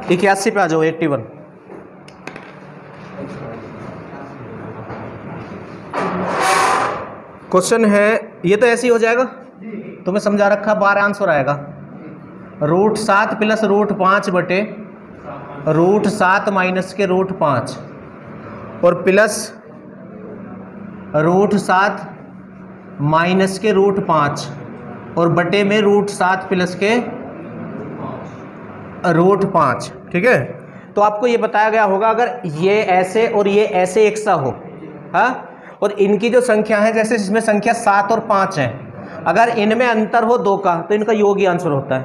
81 पे आ जाओ, 81। क्वेश्चन है, ये तो ऐसे ही हो जाएगा, तुम्हें समझा रखा, 12 आंसर आएगा। √7 प्लस √5 बटे √7 माइनस के √5 और प्लस √7 माइनस के √5 और बटे में √7 प्लस के √5। ठीक है, तो आपको ये बताया गया होगा अगर ये ऐसे और ये ऐसे एक सा हो, हाँ, और इनकी जो संख्या है, जैसे इसमें संख्या 7 और 5 है, अगर इनमें अंतर हो 2 का तो इनका योग ही आंसर होता है,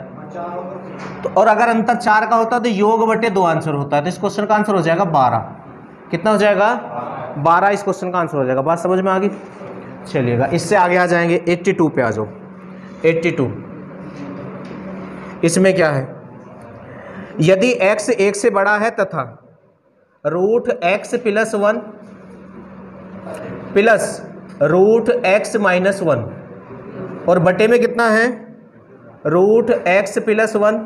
तो और अगर अंतर 4 का होता है तो योग बटे 2 आंसर होता है। तो इस क्वेश्चन का आंसर हो जाएगा 12। कितना हो जाएगा? 12 इस क्वेश्चन का आंसर हो जाएगा। बात समझ में आ गई? चलिएगा, इससे आगे आ जाएंगे, 82 पे आ जाओ। 82 इसमें क्या है, यदि x 1 से बड़ा है तथा √x + 1 प्लस √x - 1 और बटे में कितना है √x + 1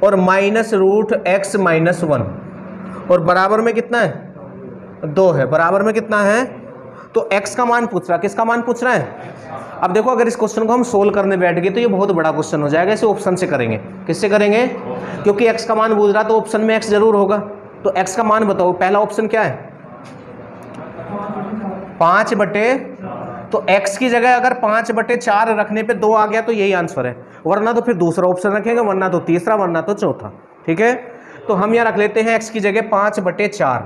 और माइनस √x - 1 और बराबर में कितना है 2 है, बराबर में कितना है, तो x का मान पूछ रहा है। किसका मान पूछ रहा है? अब देखो, अगर इस क्वेश्चन को हम सोल्व करने बैठ गए तो ये बहुत बड़ा क्वेश्चन हो जाएगा। इसे ऑप्शन से करेंगे। किससे करेंगे? क्योंकि x का मान पूछ रहा तो ऑप्शन में x जरूर होगा। तो x का मान बताओ, पहला ऑप्शन क्या है 5 बटे, तो x की जगह अगर 5/4 रखने पे 2 आ गया तो यही आंसर है, वरना तो फिर दूसरा ऑप्शन रखेंगे, वरना तो तीसरा, वरना तो चौथा। ठीक है, तो हम यहाँ रख लेते हैं x की जगह 5/4,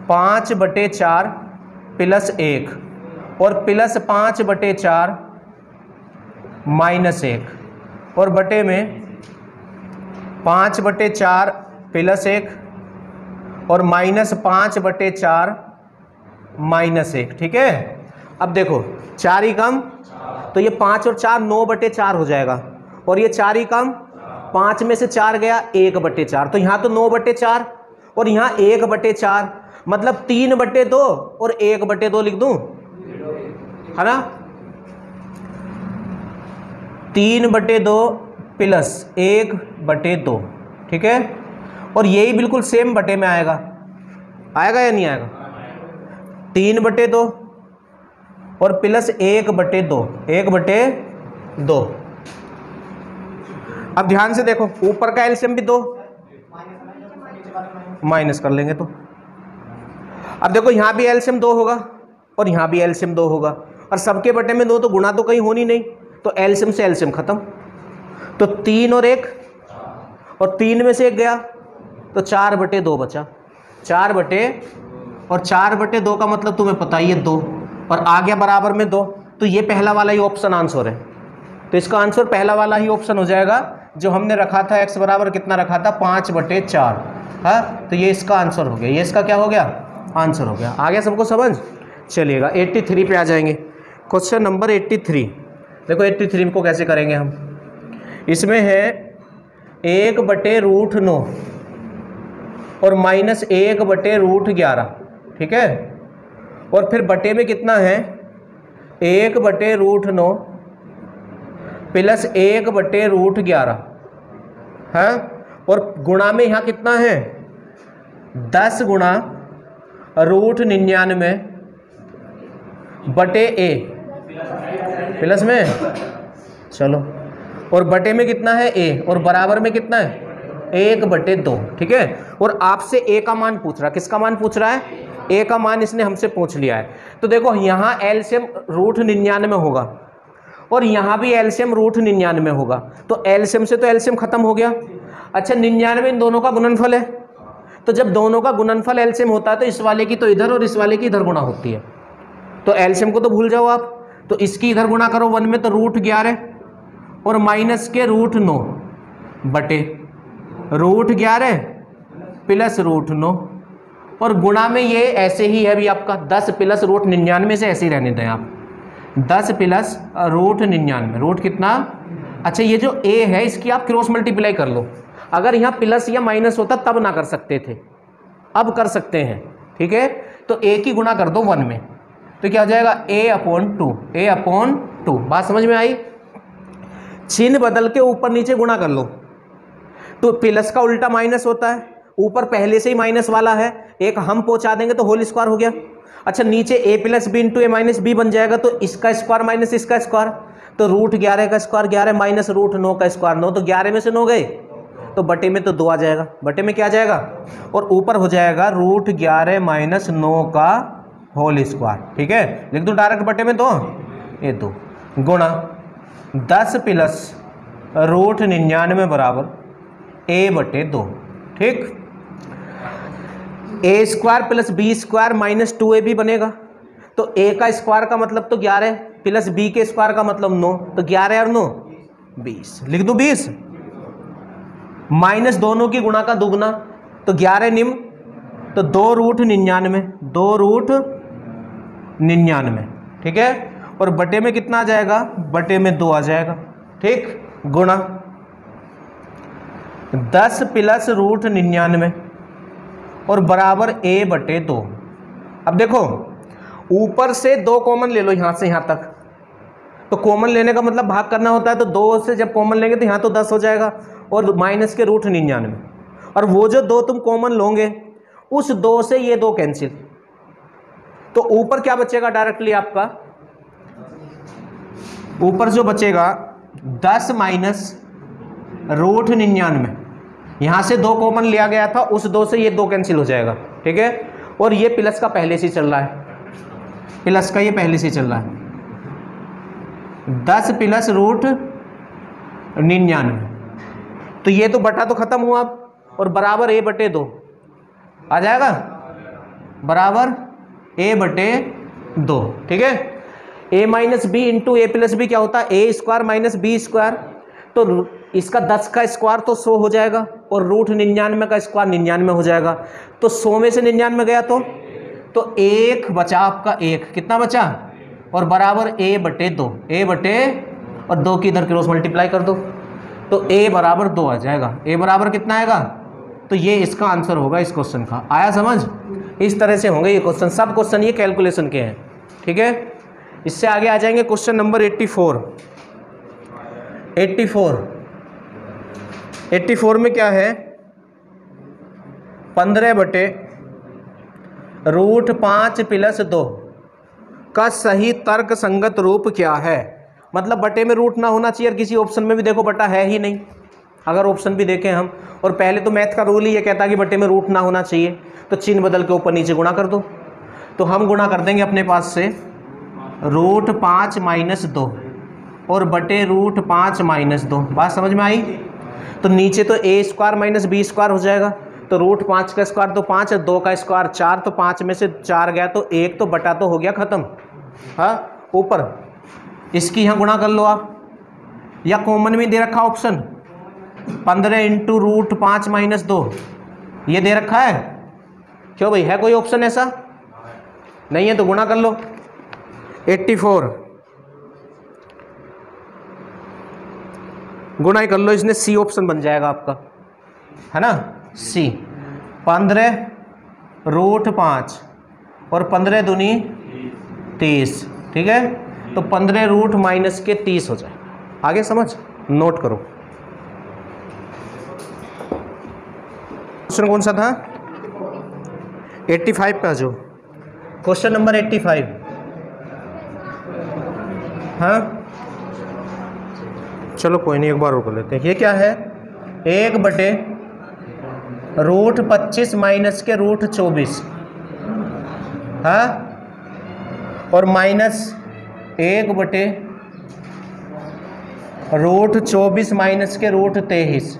5/4 प्लस 1 और प्लस 5/4 माइनस 1 और बटे में 5/4 प्लस 1 और माइनस 5/4 माइनस 1। ठीक है, अब देखो 4 ही कम, तो ये 5 और 4 9/4 हो जाएगा, और ये 4 ही कम, 5 में से 4 गया 1/4, तो यहाँ तो 9/4 और यहाँ 1/4, मतलब 3/2 और 1/2 लिख दूं, है ना, 3/2 प्लस 1/2। ठीक है, और यही बिल्कुल सेम बटे में आएगा, आएगा या नहीं आएगा? 3/2 और प्लस 1/2, 1/2। अब ध्यान से देखो, ऊपर का एलसीएम भी 2, माइनस कर लेंगे तो। अब देखो, यहां भी एलसीएम 2 होगा और यहां भी एलसीएम 2 होगा, और सबके बटे में 2, तो गुणा तो कहीं होनी नहीं, तो एलसीएम से एलसीएम खत्म। तो 3 और 1, और 3 में से 1 गया तो 4/2 बचा, 4/2 का मतलब तुम्हें पता ही है 2, और आ गया बराबर में 2, तो ये पहला वाला ही ऑप्शन आंसर है। तो इसका आंसर पहला वाला ही ऑप्शन हो जाएगा, जो हमने रखा था x बराबर कितना रखा था 5/4, हाँ, तो ये इसका आंसर हो गया, ये इसका क्या हो गया, आंसर हो गया। आ गया सबको समझ? चलिएगा 83 पे आ जाएंगे। Question number 83। देखो 83 को कैसे करेंगे हम, इसमें है 1/√9 और माइनस 1/√11। ठीक है, और फिर बटे में कितना है 1/√9 प्लस 1/√11, है, और गुणा में यहाँ कितना है 10 गुणा √99 बटे a प्लस में, चलो, और बटे में कितना है a और बराबर में कितना है 1/2। ठीक है, और आपसे a का मान पूछ रहा है। किसका मान पूछ रहा है? a का मान इसने हमसे पूछ लिया है। तो देखो, यहाँ एलसीएम √99 होगा और यहाँ भी एलसीएम √99 होगा, तो एलसीएम से तो एलसीएम खत्म हो गया। अच्छा, 99 इन दोनों का गुणनफल है, तो जब दोनों का गुणनफल एलसीएम होता है तो इस वाले की तो इधर और इस वाले की इधर गुणा होती है, तो एलसीएम को तो भूल जाओ आप। तो इसकी इधर गुणा करो 1 में, तो √11 और माइनस के √9 बटे √11 प्लस √9, और गुणा में ये ऐसे ही है अभी आपका 10 प्लस √99 से ऐसे ही रहने दें आप, 10 प्लस √99, रूट कितना, अच्छा ये जो a है इसकी आप क्रॉस मल्टीप्लाई कर लो। अगर यहाँ प्लस या माइनस होता तब ना कर सकते थे, अब कर सकते हैं। ठीक है, तो a की गुणा कर दो 1 में, तो क्या हो जाएगा a/2, a/2। बात समझ में आई? चिन्ह बदल के ऊपर नीचे गुणा कर लो, तो प्लस का उल्टा माइनस होता है, ऊपर पहले से ही माइनस वाला है, एक हम पहुंचा देंगे तो होल स्क्वायर हो गया। अच्छा नीचे ए प्लस बी इंटू ए माइनस बी बन जाएगा, तो इसका स्क्वायर माइनस इसका स्क्वायर, तो रूट 11 का स्क्वायर 11 माइनस रूट 9 का स्क्वायर 9, तो 11 में से 9 गए तो बटे में तो 2 आ जाएगा, बटे में क्या आ जाएगा, और ऊपर हो जाएगा रूट 11 माइनस 9 का होल स्क्वायर। ठीक है, लिख दूँ डायरेक्ट बटे में 2, ये 2 गुणा 10 प्लस रूट 99 बराबर ए बटे 2। ठीक, A square plus B square minus 2a भी बनेगा, तो a का स्क्वायर का मतलब तो 11 प्लस b के स्क्वायर का मतलब 9, तो 11 और 9 20, लिख दूं 20, माइनस दोनों की गुणा का दुगना, तो 11 निम्न, तो 2 रूट 99, 2 रूट 99। ठीक है, और बटे में कितना आ जाएगा, बटे में 2 आ जाएगा। ठीक, गुणा 10 प्लस रूट 99 और बराबर a बटे 2। अब देखो ऊपर से 2 कॉमन ले लो यहाँ से यहाँ तक, तो कॉमन लेने का मतलब भाग करना होता है, तो 2 से जब कॉमन लेंगे तो यहाँ तो 10 हो जाएगा और माइनस के रूट 99, और वो जो 2 तुम कॉमन लोगे उस 2 से ये 2 कैंसिल, तो ऊपर क्या बचेगा डायरेक्टली आपका, ऊपर जो बचेगा 10 माइनस रूट 99, यहाँ से 2 कॉमन लिया गया था, उस 2 से ये 2 कैंसिल हो जाएगा। ठीक है, और ये प्लस का पहले से चल रहा है, प्लस का ये पहले से चल रहा है, 10 प्लस रूट 99, तो ये तो बटा तो खत्म हुआ अब, और बराबर a बटे 2 आ जाएगा, बराबर a बटे 2। ठीक है, a minus B into A plus B क्या होता है, A square minus B square, तो इसका 10 का स्क्वायर तो 100 हो जाएगा, और रूट 99 का स्क्वायर 99 हो जाएगा, तो 100 में से 99 गया तो 1 बचा आपका, 1 कितना बचा, और बराबर a बटे 2, a बटे और 2 की इधर क्रॉस मल्टीप्लाई कर दो, तो a बराबर 2 आ जाएगा। a बराबर कितना आएगा, तो ये इसका आंसर होगा इस क्वेश्चन का। आया समझ, इस तरह से होंगे ये क्वेश्चन, सब क्वेश्चन ये कैलकुलेशन के हैं। ठीक है, इससे आगे आ जाएंगे क्वेश्चन नंबर 84 में क्या है, 15 बटे रूट 5 प्लस 2 का सही तर्क संगत रूप क्या है। मतलब बटे में रूट ना होना चाहिए, और किसी ऑप्शन में भी देखो बटा है ही नहीं, अगर ऑप्शन भी देखें हम, और पहले तो मैथ का रूल ही ये कहता है कि बटे में रूट ना होना चाहिए, तो चिन्ह बदल के ऊपर नीचे गुणा कर दो, तो हम गुणा कर देंगे अपने पास से रूट 5 माइनस 2 और बटे रूट 5 माइनस 2। बात समझ में आई, तो नीचे तो a square minus B square हो जाएगा, तो रूट 5 का स्क्वायर तो 5 है, 2 का स्क्वायर 4, तो 5 में से 4 गया तो 1, तो बटा तो हो गया ख़त्म। हाँ, ऊपर इसकी यहाँ गुणा कर लो आप, या कॉमन में दे रखा ऑप्शन 15 इंटू रूट 5 माइनस 2, ये दे रखा है, क्यों भाई, है कोई ऑप्शन ऐसा, नहीं है तो गुणा कर लो। 84 गुणा ही कर लो, इसने सी ऑप्शन बन जाएगा आपका, है ना, सी। 15 रूट 5 और 15 दूनी 30। ठीक है, तो 15 रूट माइनस के 30 हो जाए। आगे समझ, नोट करो। क्वेश्चन कौन सा था, 85 का, जो क्वेश्चन नंबर 85। हाँ चलो कोई नहीं, एक बार और कर लेते हैं। ये क्या है, 1 बटे रूट 25 माइनस के रूट 24, हाँ, और माइनस 1 बटे रूट 24 माइनस के रूट 23,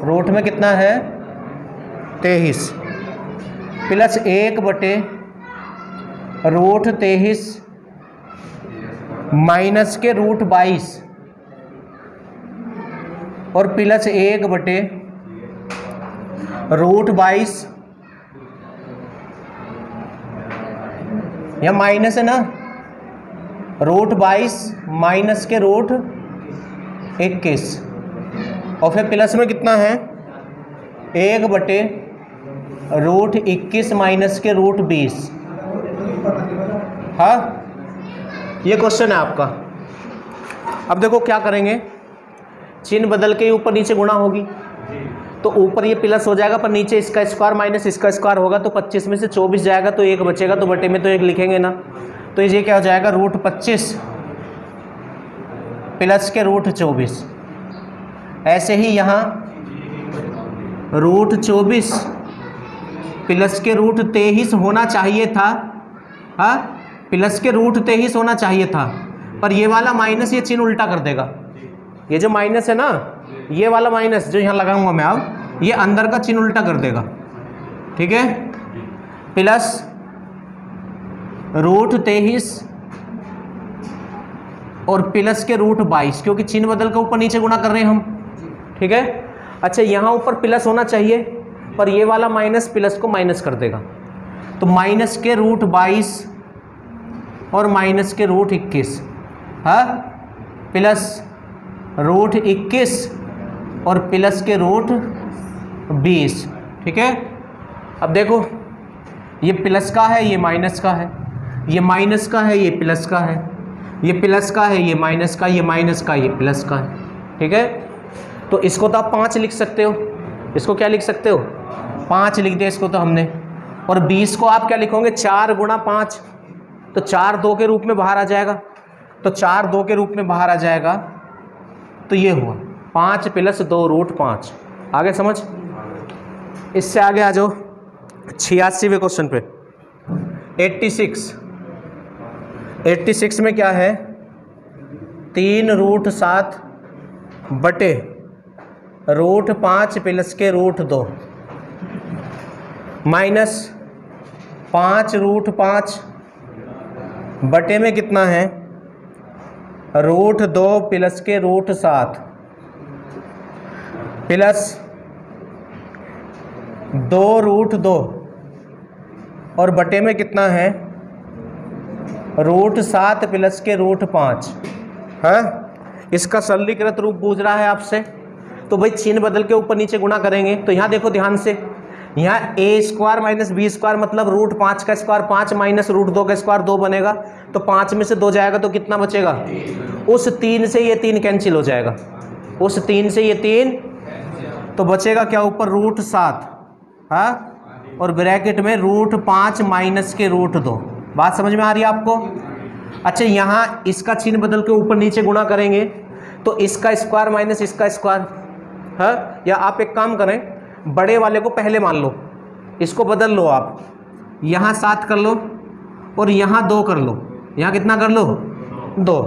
रूट में कितना है 23, प्लस 1 बटे रूट 23 माइनस के रूट 22 और प्लस 1 बटे रूट 22, या माइनस है ना, रूट 22 माइनस के रूट 21, और फिर प्लस में कितना है 1 बटे रूट 21 माइनस के रूट 20। हाँ, ये क्वेश्चन है आपका। अब देखो क्या करेंगे, चिन्ह बदल के ऊपर नीचे गुणा होगी, तो ऊपर ये प्लस हो जाएगा पर नीचे इसका स्क्वायर माइनस इसका स्क्वायर होगा, तो 25 में से 24 जाएगा तो 1 बचेगा, तो बटे में तो 1 लिखेंगे ना, तो ये क्या हो जाएगा √25 प्लस के √24। ऐसे ही यहाँ √24 प्लस के √23 होना चाहिए था, हाँ प्लस के √23 होना चाहिए था, पर ये वाला माइनस ये चिन्ह उल्टा कर देगा। ये जो माइनस है ना, ये वाला माइनस जो यहाँ लगाऊंगा मैं अब, ये अंदर का चिन्ह उल्टा कर देगा, ठीक है। प्लस √23 और प्लस के √22, क्योंकि चिन्ह बदल के ऊपर नीचे गुणा कर रहे हैं हम, ठीक है। अच्छा यहाँ ऊपर प्लस होना चाहिए पर ये वाला माइनस प्लस को माइनस कर देगा, तो माइनस के √22 और माइनस के √21, हाँ प्लस √21 और प्लस के √20, ठीक है। अब देखो ये प्लस का है, ये माइनस का है, ये माइनस का है, ये प्लस का है, ये प्लस का है, ये माइनस का, ये माइनस का, ये प्लस का है, ठीक है। तो इसको तो आप 5 लिख सकते हो, इसको क्या लिख सकते हो 5 लिख दिया इसको तो हमने, और 20 को आप क्या लिखोगे 4 × 5, तो 4 2 के रूप में बाहर आ जाएगा, तो 4 2 के रूप में बाहर आ जाएगा, तो ये हुआ 5 + 2 √5। आगे समझ, इससे आगे आ जाओ 86वें क्वेश्चन पे। 86 में क्या है 3 √7 बटे √5 प्लस के √2 माइनस 5 √5 बटे में कितना है √2 प्लस के √7 प्लस 2 √2 और बटे में कितना है √7 प्लस के √5, है। इसका सरलीकृत रूप पूछ रहा है आपसे, तो भाई चिन्ह बदल के ऊपर नीचे गुणा करेंगे। तो यहाँ देखो ध्यान से, यहाँ a² - b² मतलब √5 का स्क्वायर 5 माइनस √2 का स्क्वायर 2 बनेगा, तो 5 में से 2 जाएगा तो कितना बचेगा, उस 3 से ये 3 कैंसिल हो जाएगा, उस 3 से ये 3, तो बचेगा क्या ऊपर √7, हाँ, और ब्रैकेट में √5 माइनस के √2। बात समझ में आ रही है आपको। अच्छा यहाँ इसका चिन्ह बदल के ऊपर नीचे गुणा करेंगे, तो इसका स्क्वायर माइनस इसका स्क्वायर, हाँ, या आप एक काम करें बड़े वाले को पहले मान लो, इसको बदल लो आप, यहाँ 7 कर लो और यहाँ 2 कर लो, यहाँ कितना कर लो 2,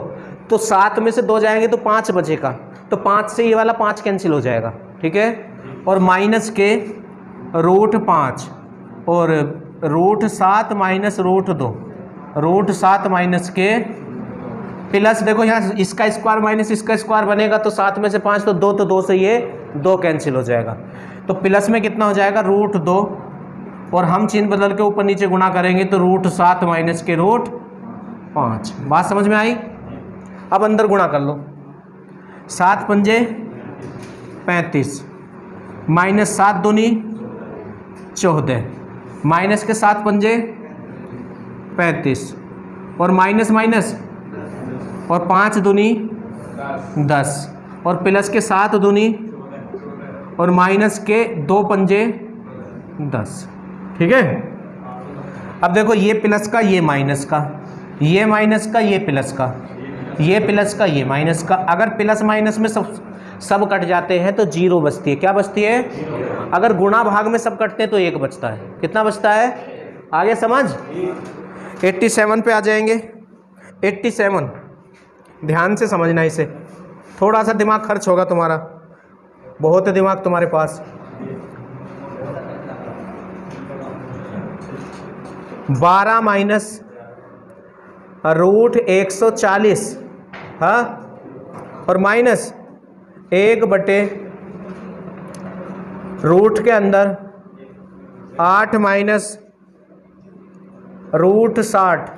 तो 7 में से 2 जाएंगे तो 5 बचेगा, तो 5 से ये वाला 5 कैंसिल हो जाएगा, ठीक है। और माइनस के √5 और √7 माइनस √2, √7 माइनस के प्लस, देखो यहाँ इसका स्क्वायर माइनस इसका स्क्वायर बनेगा, तो 7 में से 5 तो 2, तो 2 से ये 2 कैंसिल हो जाएगा, तो प्लस में कितना हो जाएगा √2 और हम चिन्ह बदल के ऊपर नीचे गुणा करेंगे तो √7 माइनस के √5। बात समझ में आई। अब अंदर गुणा कर लो, 7 पंजे 35 माइनस 7 दूनी 14 माइनस के 7 पंजे 35 और माइनस माइनस और 5 दूनी 10 और प्लस के 7 दूनी और माइनस के 2 पंजे 10, ठीक है। अब देखो ये प्लस का ये माइनस का, ये माइनस का ये प्लस का, ये प्लस का ये माइनस का, अगर प्लस माइनस में सब कट जाते हैं तो 0 बचती है। क्या बचती है, अगर गुणा भाग में सब कटते हैं तो 1 बचता है। कितना बचता है, आगे समझ। 87 पे आ जाएंगे। 87 ध्यान से समझना, इसे थोड़ा सा दिमाग खर्च होगा तुम्हारा, बहुत है दिमाग तुम्हारे पास। 12 माइनस √140, हाँ, और माइनस 1 बटे रूट के अंदर 8 माइनस √60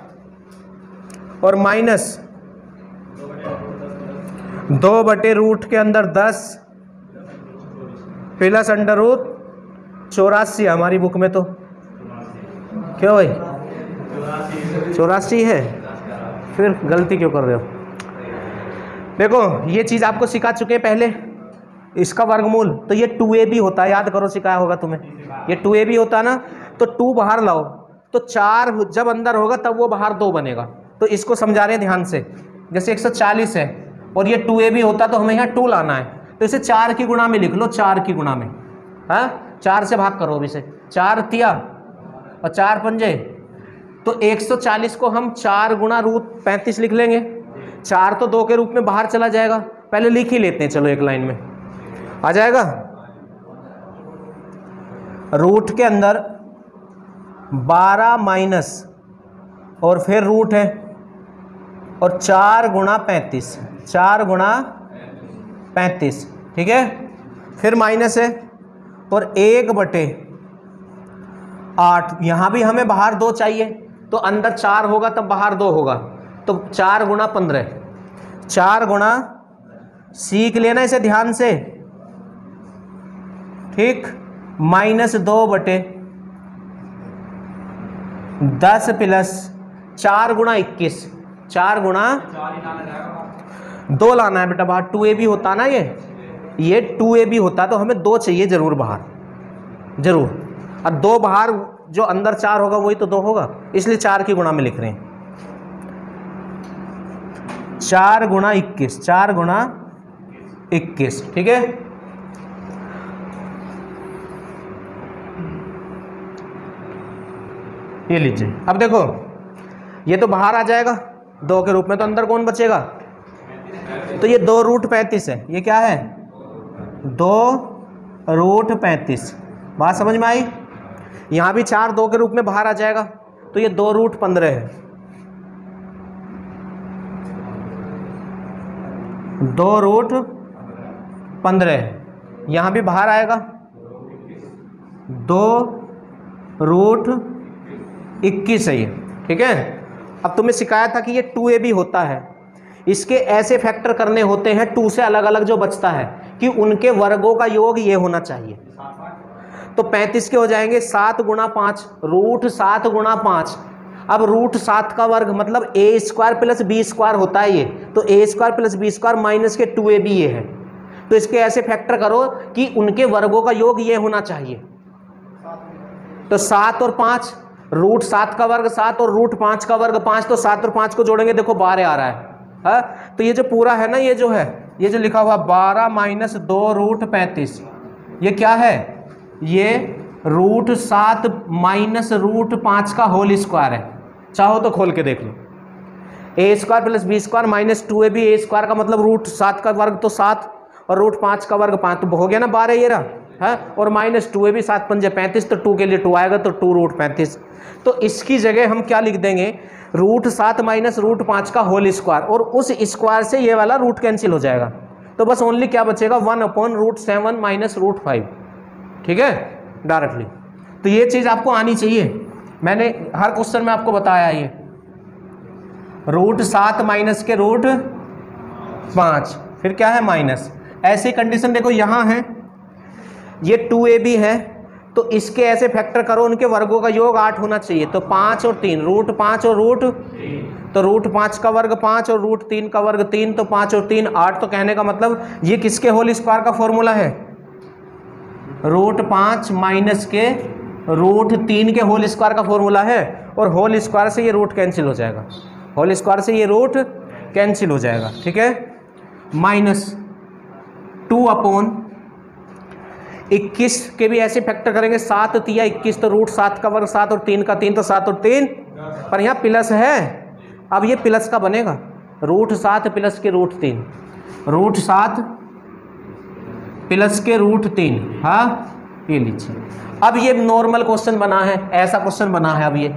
और माइनस 2 बटे रूट के अंदर 10 प्लस √84 हमारी बुक में, तो क्यों भाई 84 है, फिर गलती क्यों कर रहे हो। देखो ये चीज़ आपको सिखा चुके हैं पहले, इसका वर्गमूल, तो ये 2ab होता है, याद करो सिखाया होगा तुम्हें, ये 2ab होता है ना, तो 2 बाहर लाओ तो 4 जब अंदर होगा तब वो बाहर 2 बनेगा। तो इसको समझा रहे हैं ध्यान से, जैसे 140 है और ये 2ab होता तो हमें यहाँ 2 लाना है, तो इसे 4 की गुणा में लिख लो, 4 की गुणा में, हाँ 4 से भाग करो, अभी से 4 तिया और 4 पंजे, तो 140 को हम 4 गुणा √35 लिख लेंगे। 4 तो 2 के रूप में बाहर चला जाएगा, पहले लिख ही लेते हैं, चलो एक लाइन में आ जाएगा। रूट के अंदर 12 माइनस और फिर रूट है और 4 गुणा 35, 4 गुणा 35, ठीक है, फिर माइनस है और 1/8, यहाँ भी हमें बाहर 2 चाहिए, तो अंदर 4 होगा तब बाहर 2 होगा, तो 4 गुणा 15, 4 गुणा, सीख लेना इसे ध्यान से, ठीक, -2/10 प्लस 4 गुणा 21, 4 गुणा 2 लाना है बेटा बाहर, 2ab होता ना, ये 2ab होता तो हमें 2 चाहिए जरूर बाहर, जरूर, और 2 बाहर, जो अंदर 4 होगा वही तो 2 होगा, इसलिए 4 की गुणा में लिख रहे हैं, 4 गुणा 21, 4 गुणा 21, ठीक है। ये लीजिए, अब देखो ये तो बाहर आ जाएगा 2 के रूप में, तो अंदर कौन बचेगा, तो ये 2√35 है, ये क्या है 2√35, बात समझ में आई। यहाँ भी 4 2 के रूप में बाहर आ जाएगा, तो ये 2√15 है, 2√15, यहाँ भी बाहर आएगा 2√21 है ये, ठीक है। अब तुम्हें सिखाया था कि ये 2ab होता है, इसके ऐसे फैक्टर करने होते हैं 2 से अलग अलग जो बचता है कि उनके वर्गों का योग ये होना चाहिए, तो 35 के हो जाएंगे 7 गुणा 5, √7 गुणा 5, अब √7 का वर्ग मतलब a² प्लस b² होता है ये, तो a² प्लस b² माइनस के 2ab ये है, तो इसके ऐसे फैक्टर करो कि उनके वर्गों का योग ये होना चाहिए, तो 7 और 5, √7 का वर्ग 7 और √5 का वर्ग 5, तो 7 और 5 को जोड़ेंगे, देखो 12 आ रहा है, हाँ, तो ये जो पूरा है ना, ये जो है, ये जो लिखा हुआ 12 माइनस 2√35, ये क्या है, ये √7 माइनस √5 का होल स्क्वायर है, चाहो तो खोल के देख लो, a² plus b² minus 2ab, a² का मतलब √7 का वर्ग तो 7 और √5 का वर्ग 5, तो हो गया ना 12 ये रहा है, और माइनस 2ab, 7 पंजे 35, तो 2 के लिए 2 आएगा, तो 2√35, तो इसकी जगह हम क्या लिख देंगे, √7 माइनस √5 का होल स्क्वायर, और उस स्क्वायर से ये वाला रूट कैंसिल हो जाएगा, तो बस ओनली क्या बचेगा 1/√7 माइनस √5, ठीक है, डायरेक्टली। तो ये चीज़ आपको आनी चाहिए, मैंने हर क्वेश्चन में आपको बताया, ये √7 माइनस के √5, फिर क्या है माइनस, ऐसी कंडीशन देखो यहाँ है, ये 2ab है, तो इसके ऐसे फैक्टर करो, उनके वर्गों का योग 8 होना चाहिए, तो 5 और 3, √5 और तो √5 का वर्ग 5 और √3 का वर्ग 3, तो 5 और 3 8, तो कहने का मतलब ये किसके होल स्क्वायर का फॉर्मूला है, √5 माइनस के √3 के होल स्क्वायर का फॉर्मूला है, और होल स्क्वायर से ये रूट कैंसिल हो जाएगा, होल स्क्वायर से ये रूट कैंसिल हो जाएगा, ठीक है, -2/21 के भी ऐसे फैक्टर करेंगे, 7 तिया 21, तो √7 का वर्ग 7 और 3 का 3, तो 7 और 3, पर यहाँ प्लस है, अब ये प्लस का बनेगा, √7 प्लस के √3, √7 प्लस के √3, हाँ, ये लीजिए। अब ये नॉर्मल क्वेश्चन बना है, ऐसा क्वेश्चन बना है, अब ये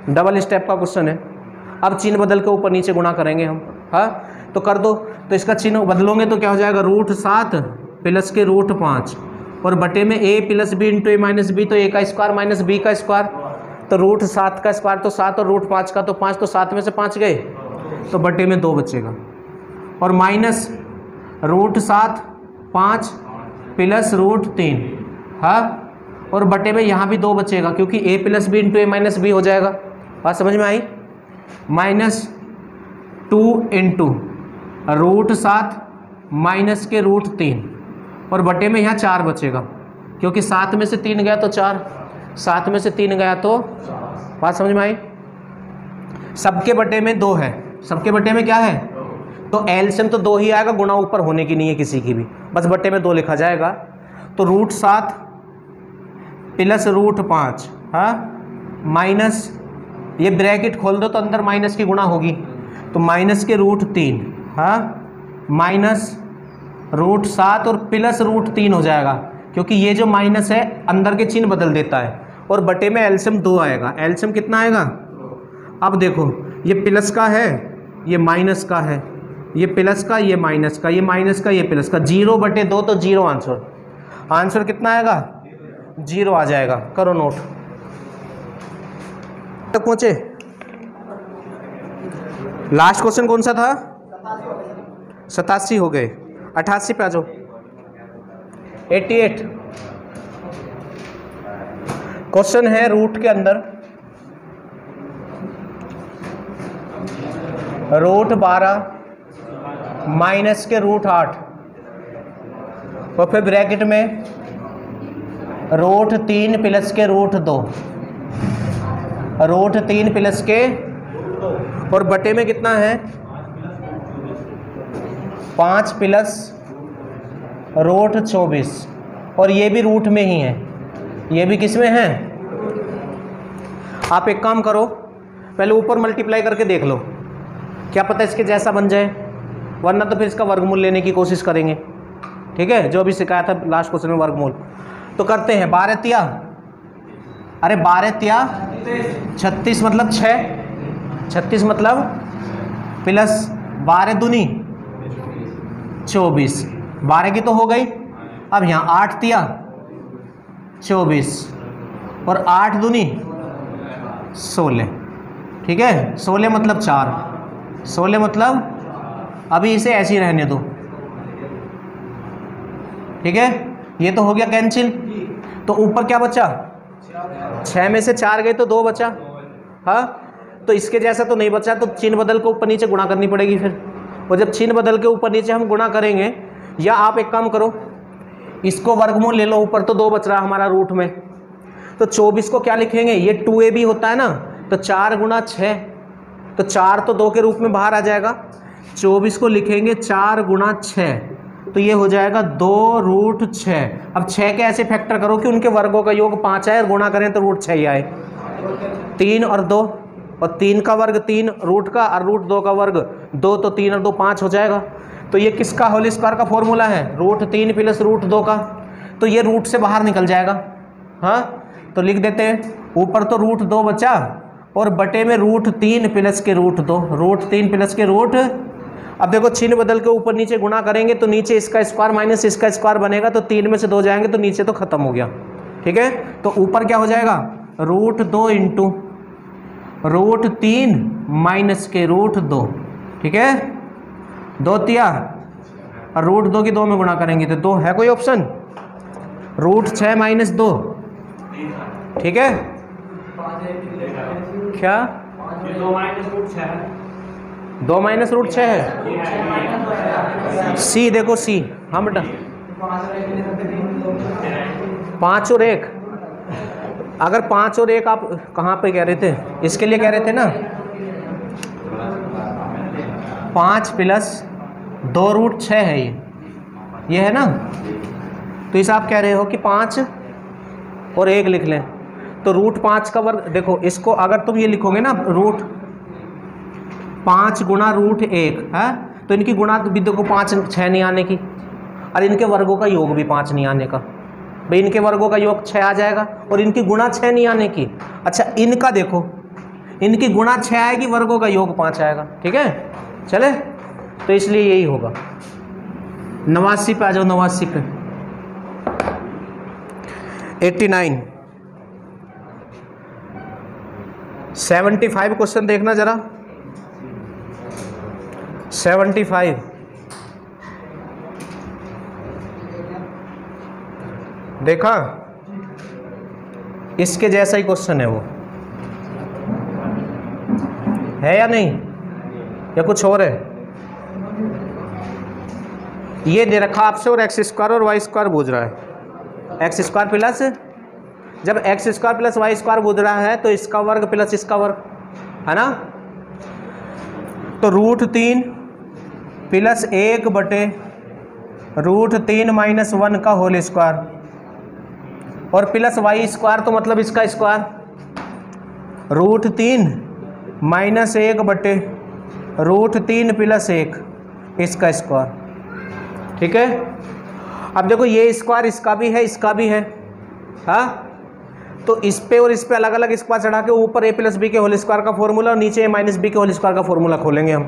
डबल स्टेप का क्वेश्चन है, अब चिन्ह बदल के ऊपर नीचे गुणा करेंगे हम, हाँ, तो कर दो, तो इसका चिन्ह बदलोगे तो क्या हो जाएगा, √7 प्लस के √5 और बटे में a plus B into a minus B, तो a का स्क्वायर माइनस b का स्क्वायर, तो √7 का स्क्वायर तो 7 और √5 का तो 5, तो 7 में से 5 गए, तो बटे में 2 बचेगा, और माइनस √7 5 प्लस √3, हाँ, और बटे में यहाँ भी 2 बचेगा, क्योंकि a plus B into a minus B हो जाएगा, बात समझ में आई, -2 इंटू √7 माइनस के √3 और बटे में यहाँ 4 बचेगा, क्योंकि 7 में से 3 गया तो 4, 7 में से 3 गया तो, बात समझ में आई? सबके बटे में 2 है, सबके बटे में क्या है? तो एलसीएम तो 2 ही आएगा, गुणा ऊपर होने की नहीं है किसी की भी, बस बटे में 2 लिखा जाएगा। तो √7 प्लस √5, हाँ, माइनस, ये ब्रैकेट खोल दो तो अंदर माइनस की गुणा होगी, तो माइनस के √3, हाँ, माइनस √7 और प्लस √3 हो जाएगा, क्योंकि ये जो माइनस है अंदर के चिन्ह बदल देता है, और बटे में एलसीएम 2 आएगा। एलसीएम कितना आएगा? अब देखो ये प्लस का है, ये माइनस का है, ये प्लस का, ये माइनस का, ये माइनस का, ये प्लस का, 0/2 तो 0 आंसर। आंसर कितना आएगा? 0 आ जाएगा। करो नोट। तक पहुंचे? लास्ट क्वेश्चन कौन सा था? 87 हो गए, 88 पे आ जाओ। 88 क्वेश्चन है, रूट के अंदर √12 माइनस के √8 और फिर ब्रैकेट में √3 प्लस के √2, √3 प्लस के, और बटे में कितना है? 5 प्लस √24, और ये भी रूट में ही है, ये भी किस में है? आप एक काम करो, पहले ऊपर मल्टीप्लाई करके देख लो, क्या पता इसके जैसा बन जाए, वरना तो फिर इसका वर्गमूल लेने की कोशिश करेंगे। ठीक है, जो अभी सिखाया था लास्ट क्वेश्चन में वर्गमूल। तो करते हैं 12 तिया, अरे 12 तिया 36 मतलब 6, 36 मतलब प्लस 12 दूनी 24, 12 की तो हो गई। अब यहाँ 8 तिया 24 और 8 दूनी 16, ठीक है, 16 मतलब 4, 16 मतलब, अभी इसे ऐसे ही रहने दो, ठीक है, ये तो हो गया कैंसिल। तो ऊपर क्या बचा? 6 में से 4 गए तो 2 बचा, हाँ, तो इसके जैसा तो नहीं बचा, तो चिन्ह बदल के ऊपर नीचे गुणा करनी पड़ेगी फिर, और जब चिन्ह बदल के ऊपर नीचे हम गुणा करेंगे, या आप एक काम करो, इसको वर्गमूल ले लो, ऊपर तो 2 बच रहा हमारा रूट में, तो 24 को क्या लिखेंगे? ये 2ab होता है ना, तो 4 गुणा 6, तो 4 तो 2 के रूप में बाहर आ जाएगा, 24 को लिखेंगे 4 गुणा 6, तो ये हो जाएगा 2√6। अब 6 के ऐसे फैक्टर करो कि उनके वर्गों का योग 5 आए, और गुणा करें तो √6 ही आए। 3 और 2, और 3 का वर्ग 3 रूट का, और √2 का वर्ग 2, तो 3 और 2 5 हो जाएगा। तो ये किसका होल स्क्वायर का फॉर्मूला है? √3 प्लस √2 का, तो ये रूट से बाहर निकल जाएगा, हाँ, तो लिख देते हैं, ऊपर तो √2 बचा, और बटे में √3 प्लस के √2, √3 प्लस के रूट। अब देखो चिन्ह बदल के ऊपर नीचे गुणा करेंगे, तो नीचे इसका स्क्वायर माइनस इसका स्क्वायर बनेगा, तो 3 में से 2 जाएंगे तो नीचे तो खत्म हो गया, ठीक है। तो ऊपर क्या हो जाएगा? √2 इंटू √3 माइनस के √2, ठीक है, 2 तिया, और √2 की 2 में गुणा करेंगे तो 2 है कोई ऑप्शन? √6 माइनस 2, ठीक है, क्या 2 माइनस √6 है? सी देखो, सी, हाँ बेटा, 5 और 1, अगर 5 और 1 आप कहाँ पे कह रहे थे? इसके लिए कह रहे थे ना, 5 प्लस 2√6 है ये है ना, तो इसे आप कह रहे हो कि 5 और 1 लिख लें, तो √5 का वर्ग, देखो इसको अगर तुम ये लिखोगे ना, √5 गुणा √1 है, तो इनकी गुणा भी देखो 5 6 नहीं आने की, और इनके वर्गों का योग भी 5 नहीं आने का, भाई इनके वर्गों का योग 6 आ जाएगा, और इनकी गुणा 6 नहीं आने की। अच्छा इनका देखो, इनकी गुणा 6 आएगी, वर्गों का योग 5 आएगा, ठीक है, चले, तो इसलिए यही होगा। 89 पे आ जाओ, 89 पे, 89, 75 क्वेश्चन देखना जरा, 75, देखा, इसके जैसा ही क्वेश्चन है, वो है या नहीं, या कुछ और है? ये दे रखा आपसे और एक्स स्क्वायर और वाई स्क्वायर पूछ रहा है। एक्स स्क्वायर प्लस, जब X square plus Y square पूछ रहा है तो इसका वर्ग प्लस इसका वर्ग, है ना। तो √3 प्लस 1/√3 - 1 का होल स्क्वायर और प्लस वाई स्क्वायर तो मतलब इसका स्क्वायर, √3 - 1/√3 प्लस 1 इसका स्क्वायर, ठीक है। अब देखो ये स्क्वायर इसका भी है इसका भी है, हाँ। तो इस पे और इस पे अलग अलग स्क्वायर चढ़ा के ऊपर a + b के होल स्क्वायर का फॉर्मूला और नीचे a - b के होल स्क्वायर का फॉर्मूला खोलेंगे हम।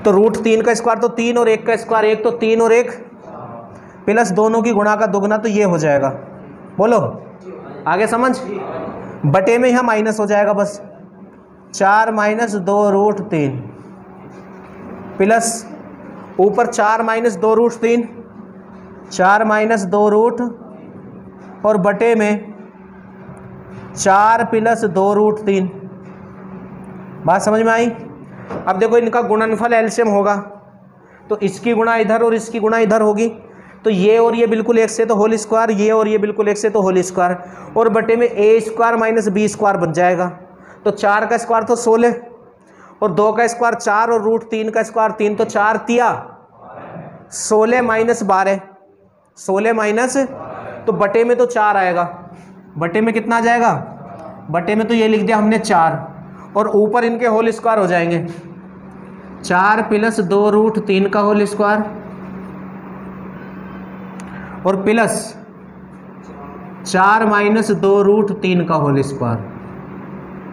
तो √3 का स्क्वायर तो 3 और 1 का स्क्वायर 1, तो 3 और 1 प्लस दोनों की गुणा का दुगना, तो ये हो जाएगा। बोलो आगे समझ। बटे में यहाँ माइनस हो जाएगा बस, 4 - 2√3 प्लस ऊपर 4 - 2√3, 4 - 2 और बटे में 4 + 2√3। बात समझ में आई। अब देखो इनका गुणनफल एलसीएम होगा, तो इसकी गुणा इधर और इसकी गुणा इधर होगी, तो ये और ये बिल्कुल एक से तो होल स्क्वायर, ये और ये बिल्कुल एक से तो होल स्क्वायर, और बटे में a² - b² बन जाएगा। तो 4 का स्क्वायर तो 16 और 2 का स्क्वायर 4 और √3 का स्क्वायर 3, तो 4 तिया 16 - 12, 16 माइनस, तो बटे में तो 4 आएगा। बटे में कितना आ जाएगा? बटे में तो ये लिख दिया हमने 4 और ऊपर इनके होल स्क्वायर हो जाएंगे, 4 + 2√3 का होल स्क्वायर और प्लस 4 - 2√3 का होल स्क्वायर।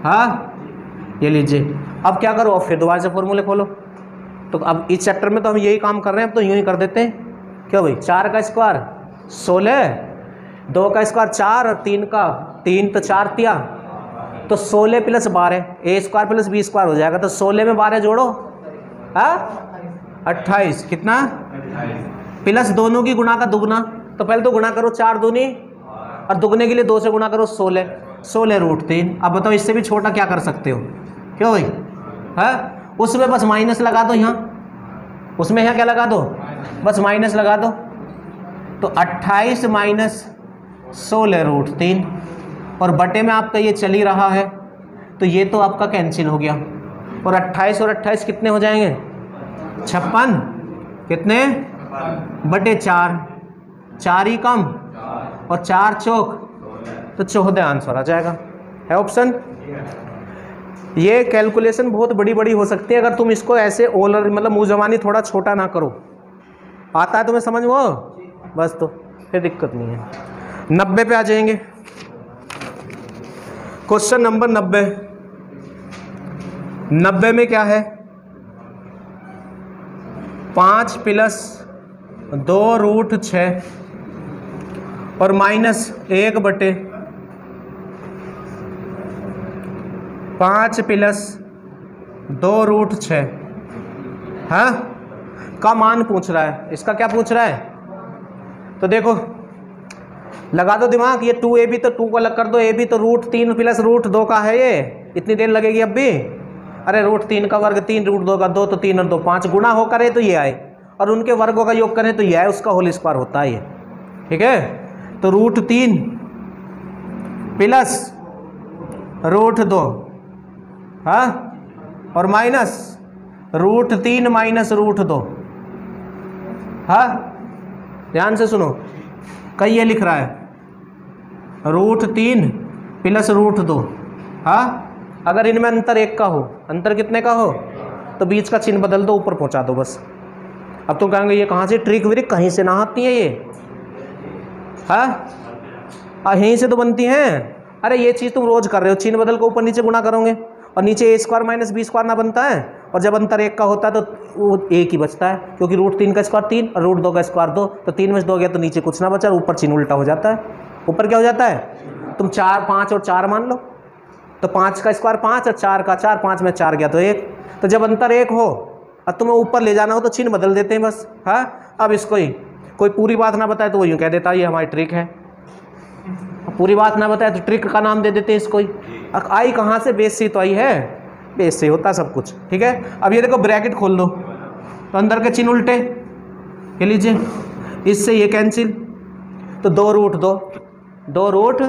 हाँ ये लीजिए। अब क्या करो, अब फिर दोबारा से फॉर्मूले खोलो। तो अब इस चैप्टर में तो हम यही काम कर रहे हैं, अब तो यूँ ही कर देते हैं। क्या भाई, 4 का स्क्वायर 16, 2 का स्क्वायर 4 और 3 का 3, तो 4 तिया, तो 16 + 12 a² + b² हो जाएगा। तो 16 में 12 जोड़ो, हाँ 28, कितना? प्लस दोनों की गुणा का दुगना, तो पहले तो गुणा करो 4 दूनी और दुगने के लिए 2 से गुणा करो 16, 16√3। अब बताओ इससे भी छोटा क्या कर सकते हो? क्यों भाई, है उसमें बस माइनस लगा दो, यहाँ उसमें यहाँ क्या लगा दो, बस माइनस लगा दो। तो 28 - 16√3 और बटे में आपका ये चल ही रहा है, तो ये तो आपका कैंसिल हो गया और 28 और 28 कितने हो जाएंगे? 56, कितने? बटे 4, 4 ही कम और 4 चौक, तो 14 आंसर आ जाएगा। है ऑप्शन। ये कैलकुलेशन बहुत बड़ी बड़ी हो सकती है अगर तुम इसको ऐसे ओलर मतलब मुँह जबानी थोड़ा छोटा ना करो। आता है तुम्हें समझ वो, बस तो फिर दिक्कत नहीं है। 90 पे आ जाएंगे। Question number 90। 90 में क्या है? 5 + 2√6 और -1/5 + 2√6 हाँ का मान पूछ रहा है। इसका क्या पूछ रहा है? तो देखो लगा दो दिमाग, ये 2ab तो 2 को अलग कर दो, ab तो √3 + √2 का है, ये इतनी देर लगेगी अब भी। अरे √3 का वर्ग 3, √2 का 2, तो 3 और 2 5, गुणा हो करे तो ये आए और उनके वर्गों का योग करें तो ये आए, उसका होल स्क्वायर होता है ये, ठीक है। तो √3 + √2 हाँ और माइनस √3 - √2 हाँ। ध्यान से सुनो, कहीं ये लिख रहा है √3 + √2 हाँ। अगर इनमें अंतर 1 का हो, अंतर कितने का हो, तो बीच का चिन्ह बदल दो, ऊपर पहुंचा दो बस। अब तुम कहेंगे ये कहाँ से ट्रिक विरिक, कहीं से ना आती है ये, हाँ यहीं से तो बनती हैं। अरे ये चीज़ तुम रोज कर रहे हो, चिन्ह बदल को ऊपर नीचे गुणा करोगे और नीचे a² - b² ना बनता है, और जब अंतर 1 का होता है तो वो 1 ही बचता है, क्योंकि √3 का स्क्वायर 3 और √2 का स्क्वायर 2, तो 3 में से 2 गया तो नीचे कुछ ना बचा, ऊपर चिन्ह उल्टा हो जाता है। ऊपर क्या हो जाता है? तुम 4, 5 और 4 मान लो, तो 5 का स्क्वायर 5 और 4 का 4, 5 में 4 गया तो 1। तो जब अंतर 1 हो और तुम्हें ऊपर ले जाना हो तो चिन्ह बदल देते हैं बस, हाँ। अब इसको ही कोई पूरी बात ना बताए तो वो यूँ कह देता है ये हमारी ट्रिक है, पूरी बात ना बताए तो ट्रिक का नाम दे देते हैं इसको ही। आई कहाँ से? बेस से तो आई है, बेस से होता सब कुछ, ठीक है। अब ये देखो ब्रैकेट खोल दो, तो अंदर के चिन्ह उल्टे, ये लीजिए, इससे ये कैंसिल, तो 2 रूट 2, 2 रूट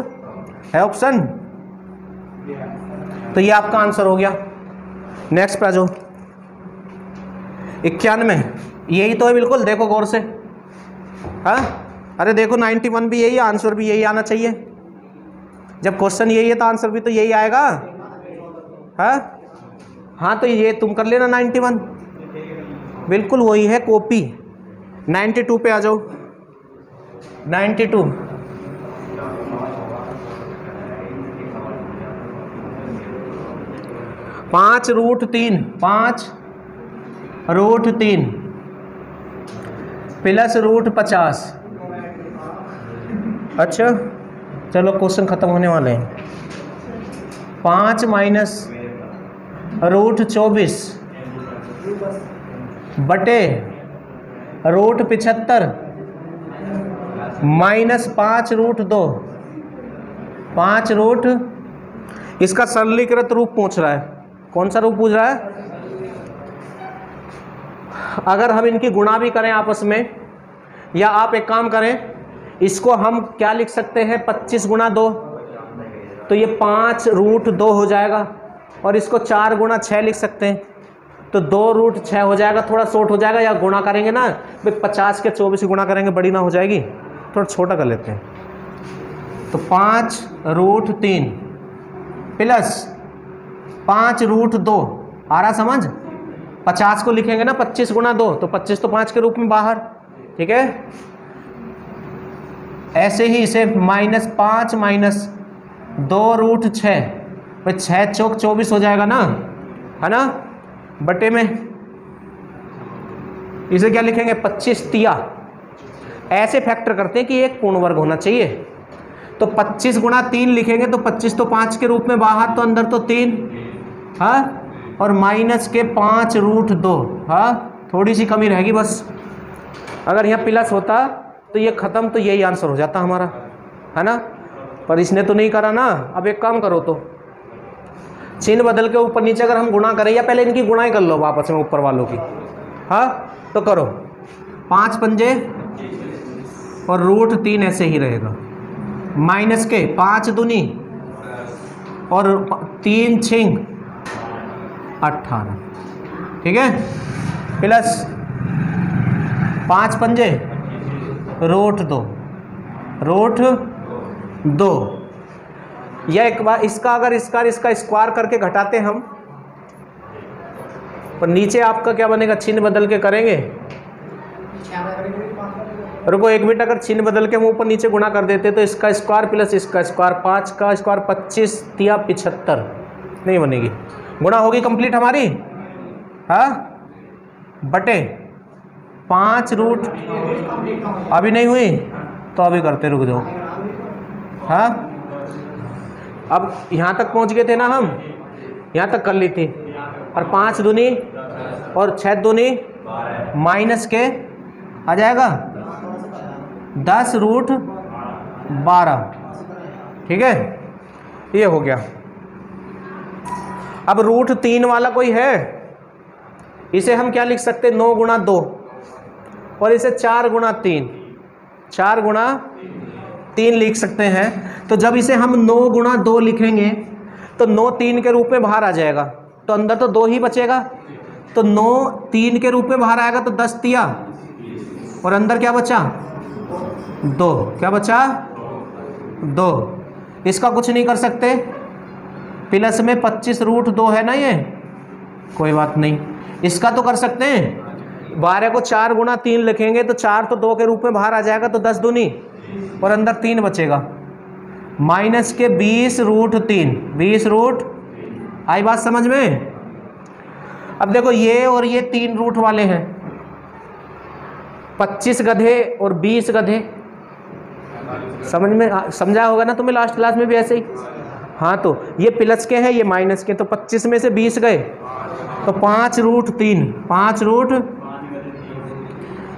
है ऑप्शन, तो ये आपका आंसर हो गया। नेक्स्ट पे आ जाओ। 91, यही तो है बिल्कुल, देखो गौर से। हाँ, अरे देखो 91 भी यही है, आंसर भी यही आना चाहिए। जब क्वेश्चन यही है तो आंसर भी तो यही आएगा। हाँ, तो ये तुम कर लेना 91, बिल्कुल वही है कॉपी। 92 पे आ जाओ। 92, पाँच रूट तीन प्लस रूट 50। अच्छा चलो क्वेश्चन खत्म होने वाले हैं। 5 माइनस रूट 24 बटे रूट 75 माइनस 5 रूट 2, 5 रूट, इसका सरलीकृत रूप पूछ रहा है। कौन सा रूप पूछ रहा है? अगर हम इनकी गुणा भी करें आपस में, या आप एक काम करें, इसको हम क्या लिख सकते हैं, 25 गुणा 2, तो ये 5 रूट 2 हो जाएगा, और इसको 4 गुणा 6 लिख सकते हैं, तो 2 रूट 6 हो जाएगा। थोड़ा शॉर्ट हो जाएगा, या गुणा करेंगे ना भाई 50 के 24 गुणा करेंगे, बड़ी ना हो जाएगी, थोड़ा छोटा कर लेते हैं। तो 5 रूट 3 प्लस 5 रूट 2, आ रहा समझ? 50 को लिखेंगे ना 25 गुणा 2, तो 25 तो 5 के रूप में बाहर, ठीक है। ऐसे ही इसे माइनस 5 माइनस 2 रूट 6, भाई 6 चौक 24 हो जाएगा ना, है ना, बटे में इसे क्या लिखेंगे, 25 तिया। ऐसे फैक्टर करते हैं कि एक पूर्ण वर्ग होना चाहिए, तो 25 गुणा 3 लिखेंगे, तो 25 तो 5 के रूप में बाहर, तो अंदर तो 3, हाँ, और माइनस के 5 रूट 2, हाँ, थोड़ी सी कमी रहेगी बस। अगर यहाँ प्लस होता तो ये खत्म, तो यही आंसर हो जाता हमारा, है ना, पर इसने तो नहीं करा ना। अब एक काम करो, तो चिन्ह बदल के ऊपर नीचे अगर हम गुणा करें, या पहले इनकी गुणाई कर लो आपस में ऊपर वालों की, हाँ, तो करो 5 पंजे और रूट 3 ऐसे ही रहेगा, माइनस के 5 दूनी और 3 छिंग 18, ठीक है, प्लस 5 पंजे रूट 2, या एक बार इसका अगर इसका स्क्वायर करके घटाते हम, पर नीचे आपका क्या बनेगा, चिन्ह बदल के करेंगे। रुको एक मिनट, अगर चिन्ह बदल के हम ऊपर नीचे गुणा कर देते तो इसका स्क्वायर प्लस इसका स्क्वायर, 5 का स्क्वायर 25 तिया 75, नहीं बनेगी, गुणा होगी कंप्लीट हमारी, हाँ, बटे 5 रूट, अभी नहीं हुई तो अभी करते, रुक जाओ, हाँ, अब यहाँ तक पहुँच गए थे ना हम, यहाँ तक कर ली थी, और 5 दूनी और 6 दूनी माइनस के आ जाएगा 10 रूट 12, ठीक है, ये हो गया। अब रूट 3 वाला कोई है, इसे हम क्या लिख सकते हैं, 9 गुणा 2, और इसे 4 गुणा 3, 4 गुणा 3 लिख सकते हैं। तो जब इसे हम 9 गुणा 2 लिखेंगे तो 9 3 के रूप में बाहर आ जाएगा, तो अंदर तो 2 ही बचेगा, तो 9 3 के रूप में बाहर आएगा, तो 10 तिया, और अंदर क्या बचा, 2, क्या बचा, 2। इसका कुछ नहीं कर सकते, प्लस में 25 रूट 2 है ना, ये कोई बात नहीं, इसका तो कर सकते हैं। 12 को 4 गुणा 3 लिखेंगे तो 4 तो 2 के रूप में बाहर आ जाएगा, तो 10 दूनी और अंदर 3 बचेगा, माइनस के 20 रूट 3, 20 रूट, आई बात समझ में? अब देखो ये और ये 3 रूट वाले हैं, 25 गधे और 20 गधे, समझ में समझा होगा ना तुम्हें लास्ट क्लास में भी ऐसे ही, हाँ, तो ये प्लस के हैं, ये माइनस के, तो 25 में से 20 गए, तो 5 रूट 3, 5 रूट,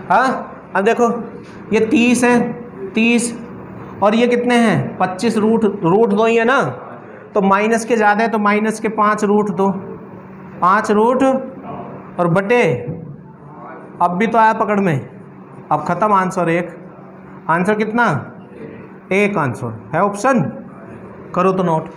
हाँ, अब देखो ये 30 है, 30, और ये कितने हैं, 25 रूट 2 ही है ना, तो माइनस के ज़्यादा है, तो माइनस के 5 रूट 2, 5 रूट, और बटे, अब भी तो आया पकड़ में, अब खत्म आंसर एक, आंसर कितना, एक आंसर है ऑप्शन, करो तो नोट।